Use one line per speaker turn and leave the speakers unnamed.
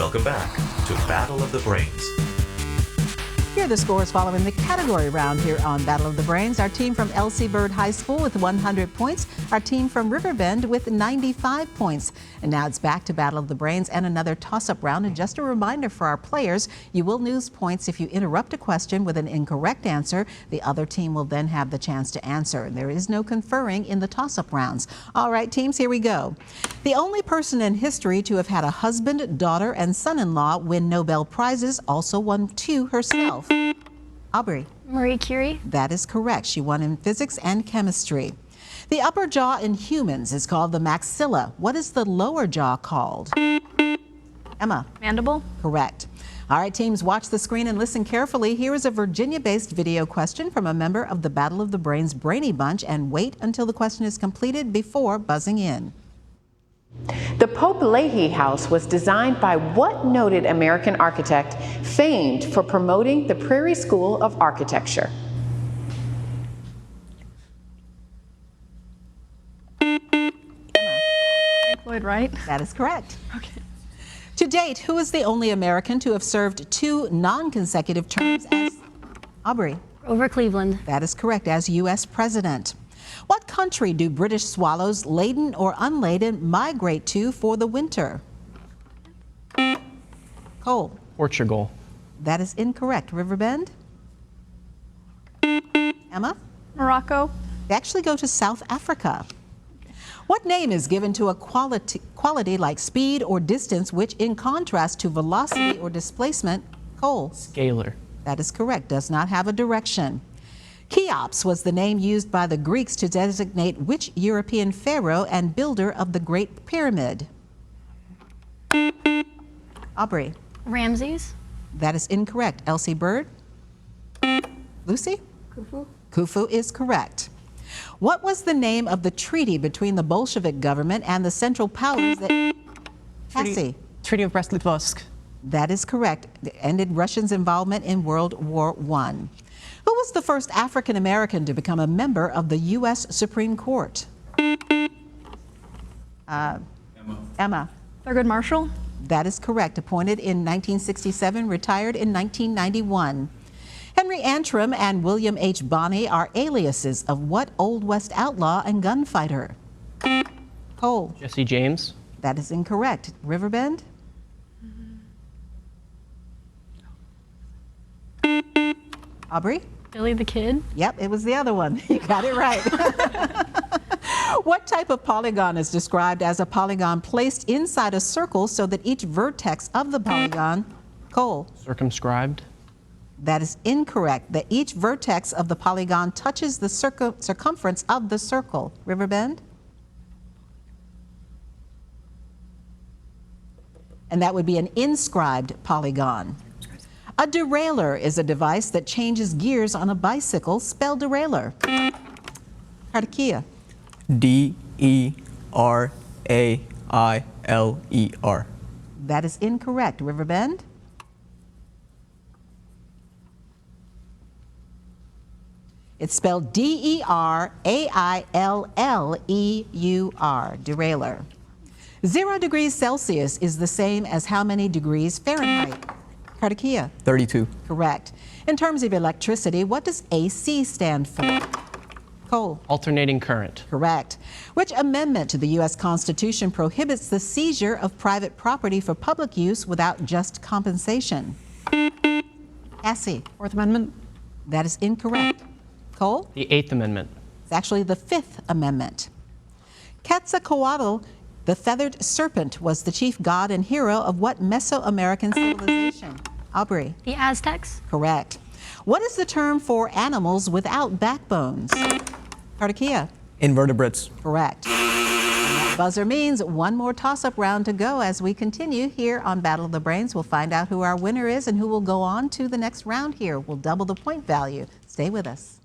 Welcome back to Battle of the Brains.
Here are the scores following the category round here on Battle of the Brains. Our team from L.C. Bird High School with 100 points. Our team from Riverbend with 95 points. And now it's back to Battle of the Brains and another toss-up round. And just a reminder for our players, you will lose points if you interrupt a question with an incorrect answer. The other team will then have the chance to answer. And there is no conferring in the toss-up rounds. All right, teams, here we go. The only person in history to have had a husband, daughter, and son-in-law win Nobel Prizes also won 2 herself. Aubrey.
Marie Curie.
That is correct. She won in physics and chemistry. The upper jaw in humans is called the maxilla. What is the lower jaw called? Emma.
Mandible.
Correct. All right, teams, watch the screen and listen carefully. Here is a Virginia-based video question from a member of the Battle of the Brains Brainy Bunch, and wait until the question is completed before buzzing in.
The Pope Leahy House was designed by what noted American architect famed for promoting the Prairie School of Architecture?
Lloyd Wright.
That is correct.
Okay.
To date, who is the only American to have served 2 non-consecutive terms as Aubrey?
Grover Cleveland.
That is correct, as U.S. President. What country do British swallows, laden or unladen, migrate to for the winter? Cole.
Portugal.
That is incorrect. Riverbend? Emma?
Morocco.
They actually go to South Africa. What name is given to a quality like speed or distance, which in contrast to velocity or displacement? Cole.
Scalar.
That is correct. Does not have a direction. Cheops was the name used by the Greeks to designate which European pharaoh and builder of the Great Pyramid? Aubrey.
Ramses.
That is incorrect. L.C. Bird? Lucy?
Khufu.
Khufu is correct. What was the name of the treaty between the Bolshevik government and the Central Powers that... Cassie?
Treaty of Brest-Litovsk.
That is correct. It ended Russia's involvement in World War I. Who was the first African American to become a member of the U.S. Supreme Court? Emma.
Thurgood Marshall.
That is correct. Appointed in 1967, retired in 1991. Henry Antrim and William H. Bonney are aliases of what Old West outlaw and gunfighter? Cole.
Jesse James.
That is incorrect. Riverbend? Aubrey?
Billy the Kid.
Yep, it was the other one. You got it right. What type of polygon is described as a polygon placed inside a circle so that each vertex of the polygon, Cole?
Circumscribed.
That is incorrect. That each vertex of the polygon touches the circumference of the circle. Riverbend? And that would be an inscribed polygon. A derailleur is a device that changes gears on a bicycle. Spell derailleur. Kartikia.
D-E-R-A-I-L-E-R.
That is incorrect. Riverbend? It's spelled D-E-R-A-I-L-L-E-U-R. Derailleur. 0 degrees Celsius is the same as how many degrees Fahrenheit? Kartikia.
32.
Correct. In terms of electricity, what does AC stand for? Cole.
Alternating current.
Correct. Which amendment to the U.S. Constitution prohibits the seizure of private property for public use without just compensation? Cassie.
4th Amendment.
That is incorrect. Cole.
The 8th Amendment.
It's actually the 5th Amendment. Quetzalcoatl, the feathered serpent, was the chief god and hero of what Mesoamerican civilization? Aubrey.
The Aztecs.
Correct. What is the term for animals without backbones? Kartikia.
Invertebrates.
Correct. And that buzzer means one more toss-up round to go as we continue here on Battle of the Brains. We'll find out who our winner is and who will go on to the next round here. We'll double the point value. Stay with us.